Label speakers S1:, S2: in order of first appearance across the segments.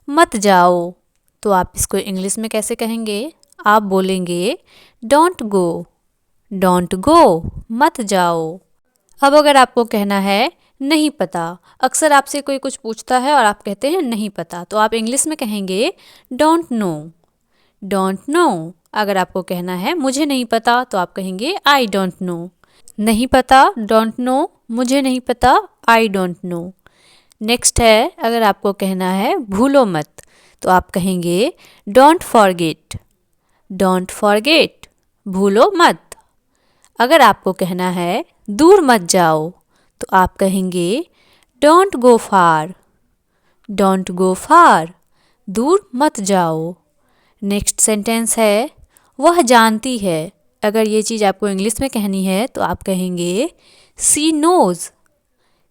S1: मत जाओ। तो आप इसको इंग्लिश में कैसे कहेंगे? आप बोलेंगे डोंट गो, डोंट गो, मत जाओ। अब अगर आपको कहना है नहीं पता, अक्सर आपसे कोई कुछ पूछता है और आप कहते हैं नहीं पता, तो आप इंग्लिश में कहेंगे डोंट नो, डोंट नो। अगर आपको कहना है मुझे नहीं पता, तो आप कहेंगे आई डोंट नो। नहीं पता, डोंट नो, मुझे नहीं पता, आई डोंट नो। नेक्स्ट है, अगर आपको कहना है भूलो मत, तो आप कहेंगे डोंट फॉरगेट, डोंट फॉरगेट, भूलो मत। अगर आपको कहना है दूर मत जाओ, तो आप कहेंगे don't go far, don't go फार, दूर मत जाओ। नेक्स्ट सेंटेंस है वह जानती है। अगर ये चीज़ आपको इंग्लिश में कहनी है, तो आप कहेंगे सी नोज,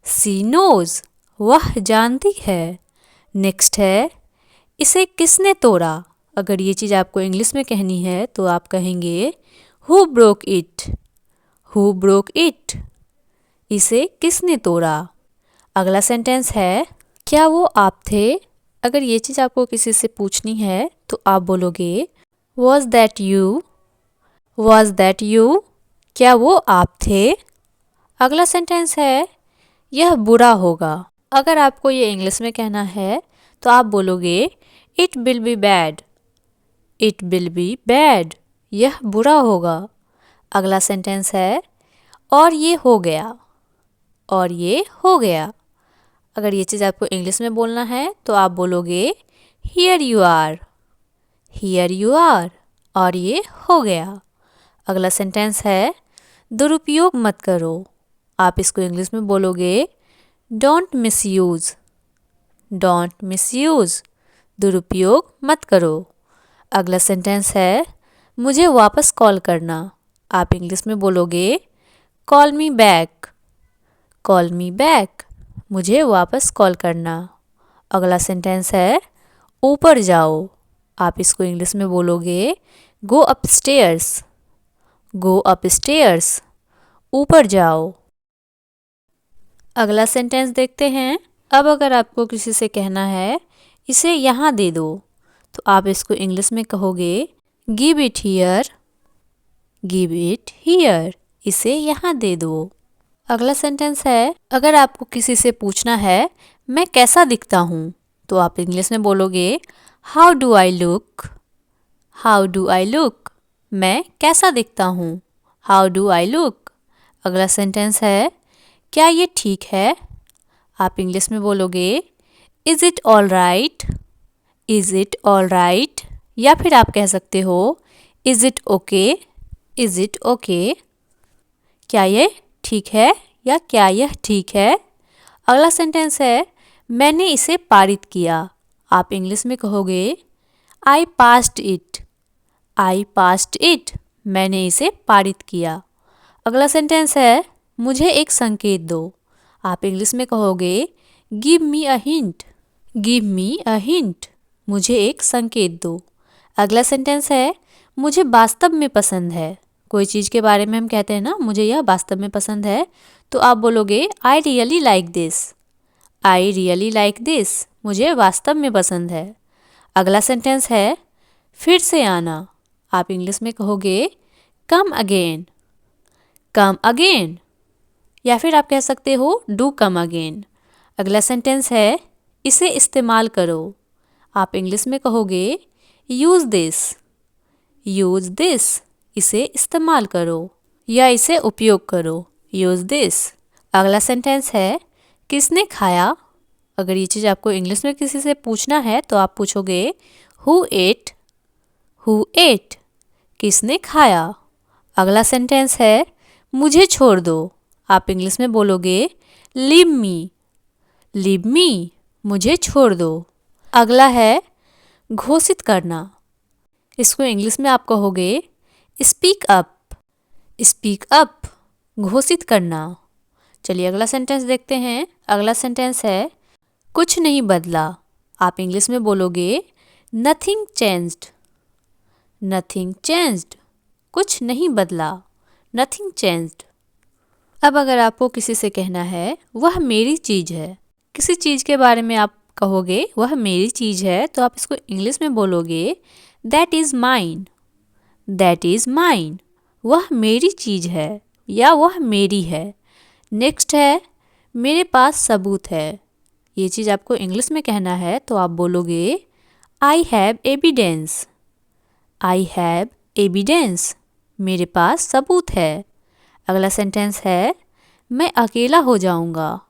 S1: सी नोज, वह जानती है। नेक्स्ट है इसे किसने तोड़ा। अगर ये चीज़ आपको इंग्लिश में कहनी है, तो आप कहेंगे who broke it, who broke it, इसे किसने तोड़ा। अगला सेंटेंस है क्या वो आप थे। अगर ये चीज़ आपको किसी से पूछनी है, तो आप बोलोगे was that you, was that you, क्या वो आप थे। अगला सेंटेंस है यह बुरा होगा। अगर आपको ये इंग्लिश में कहना है, तो आप बोलोगे it will be bad, it will be bad, यह बुरा होगा। अगला सेंटेंस है और ये हो गया, और ये हो गया। अगर ये चीज़ आपको इंग्लिश में बोलना है, तो आप बोलोगे here you are, here you are, और ये हो गया। अगला सेंटेंस है दुरुपयोग मत करो। आप इसको इंग्लिश में बोलोगे don't miss use, don't miss use, दुरुपयोग मत करो। अगला सेंटेंस है मुझे वापस कॉल करना। आप इंग्लिश में बोलोगे call me back, call me back, मुझे वापस कॉल करना। अगला सेंटेंस है ऊपर जाओ। आप इसको इंग्लिश में बोलोगे गो अपस्टेयर्स, गो अपस्टेयर्स, ऊपर जाओ। अगला सेंटेंस देखते हैं। अब अगर आपको किसी से कहना है इसे यहाँ दे दो, तो आप इसको इंग्लिश में कहोगे give it here, give it here, इसे यहाँ दे दो। अगला सेंटेंस है अगर आपको किसी से पूछना है मैं कैसा दिखता हूँ, तो आप इंग्लिश में बोलोगे how do I look, how do I look, मैं कैसा दिखता हूँ, हाउ डू आई लुक। अगला सेंटेंस है क्या ये ठीक है। आप इंग्लिश में बोलोगे is it all right, is it all right, या फिर आप कह सकते हो is it okay, is it okay, क्या ये ठीक है या क्या यह ठीक है। अगला सेंटेंस है मैंने इसे पारित किया। आप इंग्लिश में कहोगे I passed it, I passed it, मैंने इसे पारित किया। अगला सेंटेंस है मुझे एक संकेत दो। आप इंग्लिश में कहोगे give me a hint, give me a hint, मुझे एक संकेत दो। अगला सेंटेंस है मुझे वास्तव में पसंद है। कोई चीज़ के बारे में हम कहते हैं ना मुझे यह वास्तव में पसंद है, तो आप बोलोगे I really like this, I really like this, मुझे वास्तव में पसंद है। अगला सेंटेंस है फिर से आना। आप इंग्लिश में कहोगे कम अगेन, कम अगेन, या फिर आप कह सकते हो डू कम अगेन। अगला सेंटेंस है इसे इस्तेमाल करो। आप इंग्लिश में कहोगे यूज़ दिस, यूज़ दिस, इसे इस्तेमाल करो या इसे उपयोग करो, यूज़ दिस। अगला सेंटेंस है किसने खाया। अगर ये चीज़ आपको इंग्लिश में किसी से पूछना है, तो आप पूछोगे हु एट, हु एट, किसने खाया। अगला सेंटेंस है मुझे छोड़ दो। आप इंग्लिश में बोलोगे लीव मी, लीव मी, मुझे छोड़ दो। अगला है घोषित करना। इसको इंग्लिश में आप कहोगे स्पीक अप, स्पीक अप, घोषित करना। चलिए अगला सेंटेंस देखते हैं। अगला सेंटेंस है कुछ नहीं बदला। आप इंग्लिश में बोलोगे नथिंग चेंज्ड, नथिंग चेंज्ड, कुछ नहीं बदला, नथिंग चेंज्ड। अब अगर आपको किसी से कहना है वह मेरी चीज़ है, किसी चीज़ के बारे में आप कहोगे वह मेरी चीज़ है, तो आप इसको इंग्लिश में बोलोगे that is mine. That is mine, वह मेरी चीज़ है या वह मेरी है। नेक्स्ट है मेरे पास सबूत है। ये चीज़ आपको इंग्लिश में कहना है तो आप बोलोगे I have evidence. I have evidence, मेरे पास सबूत है। अगला सेंटेंस है मैं अकेला हो जाऊंगा।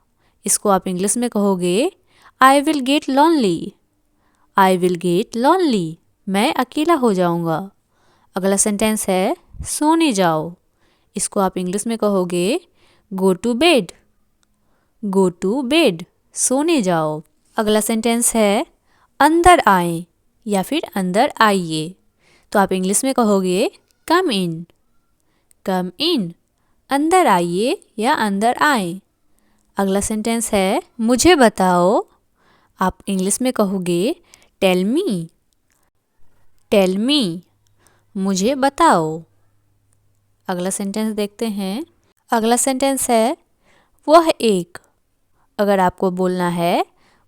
S1: इसको आप इंग्लिश में कहोगे I will get lonely. I will get lonely, मैं अकेला हो जाऊंगा। अगला सेंटेंस है सोने जाओ। इसको आप इंग्लिश में कहोगे go to bed. Go to bed, सोने जाओ। अगला सेंटेंस है अंदर आए या फिर अंदर आइए, तो आप इंग्लिश में कहोगे कम इन। कम इन, अंदर आइए या अंदर आए। अगला सेंटेंस है मुझे बताओ। आप इंग्लिश में कहोगे टेल मी। टेल मी, मुझे बताओ। अगला सेंटेंस देखते हैं। अगला सेंटेंस है वह एक। अगर आपको बोलना है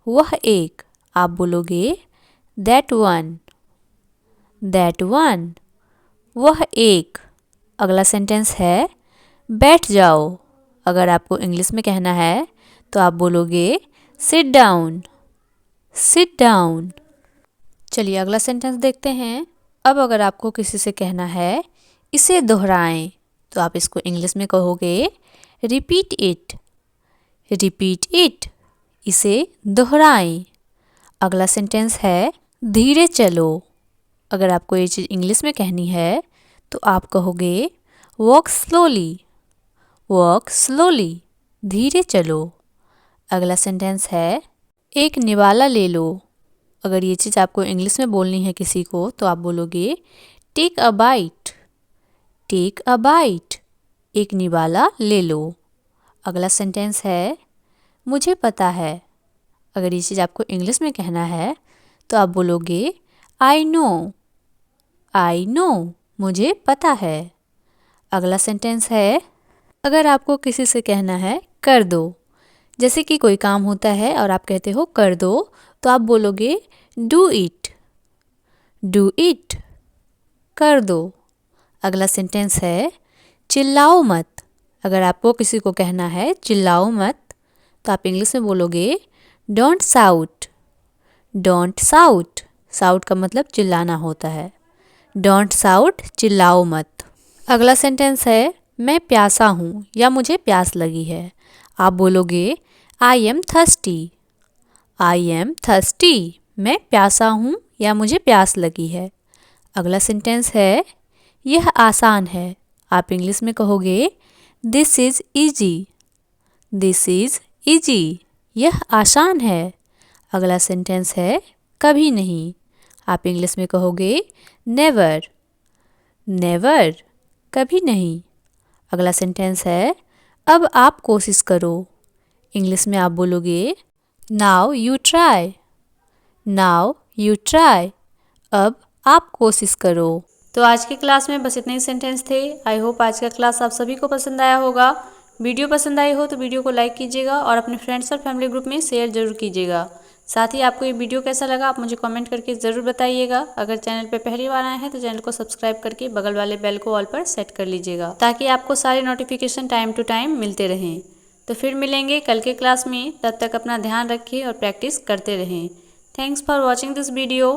S1: वह एक, आप बोलोगे दैट वन। दैट वन, वह एक। अगला सेंटेंस है बैठ जाओ। अगर आपको इंग्लिश में कहना है तो आप बोलोगे सिट डाउन। Sit down. चलिए अगला सेंटेंस देखते हैं। अब अगर आपको किसी से कहना है इसे दोहराएं, तो आप इसको इंग्लिश में कहोगे रिपीट इट। रिपीट इट, इसे दोहराएं। अगला सेंटेंस है धीरे चलो। अगर आपको ये चीज़ इंग्लिश में कहनी है तो आप कहोगे वॉक स्लोली। वॉक स्लोली, धीरे चलो। अगला सेंटेंस है एक निवाला ले लो। अगर ये चीज़ आपको इंग्लिश में बोलनी है किसी को तो आप बोलोगे take a bite. Take a bite, एक निवाला ले लो। अगला सेंटेंस है मुझे पता है। अगर ये चीज़ आपको इंग्लिश में कहना है तो आप बोलोगे आई नो। आई नो, मुझे पता है। अगला सेंटेंस है अगर आपको किसी से कहना है कर दो, जैसे कि कोई काम होता है और आप कहते हो कर दो, तो आप बोलोगे डू इट। डू इट, कर दो। अगला सेंटेंस है चिल्लाओ मत। अगर आपको किसी को कहना है चिल्लाओ मत, तो आप इंग्लिश में बोलोगे डोंट साउट। डोंट साउट, साउट का मतलब चिल्लाना होता है। डोंट साउट, चिल्लाओ मत। अगला सेंटेंस है मैं प्यासा हूँ या मुझे प्यास लगी है। आप बोलोगे I am thirsty. I am thirsty, मैं प्यासा हूँ या मुझे प्यास लगी है। अगला सेंटेंस है यह आसान है। आप इंग्लिश में कहोगे this is easy. This is easy, यह आसान है। अगला सेंटेंस है कभी नहीं। आप इंग्लिश में कहोगे नेवर। नेवर, कभी नहीं। अगला सेंटेंस है अब आप कोशिश करो। इंग्लिश में आप बोलोगे now you try. Now you try, अब आप कोशिश करो। तो आज की क्लास में बस इतने ही सेंटेंस थे। आई होप आज का क्लास आप सभी को पसंद आया होगा। वीडियो पसंद आई हो तो वीडियो को लाइक कीजिएगा और अपने फ्रेंड्स और फैमिली ग्रुप में शेयर जरूर कीजिएगा। साथ ही आपको ये वीडियो कैसा लगा आप मुझे कमेंट करके ज़रूर बताइएगा। अगर चैनल पे पहली बार आए हैं तो चैनल को सब्सक्राइब करके बगल वाले बेल को ऑल पर सेट कर लीजिएगा, ताकि आपको सारे नोटिफिकेशन टाइम टू टाइम मिलते रहें। तो फिर मिलेंगे कल के क्लास में, तब तक अपना ध्यान रखिए और प्रैक्टिस करते रहें। Thanks for watching this video.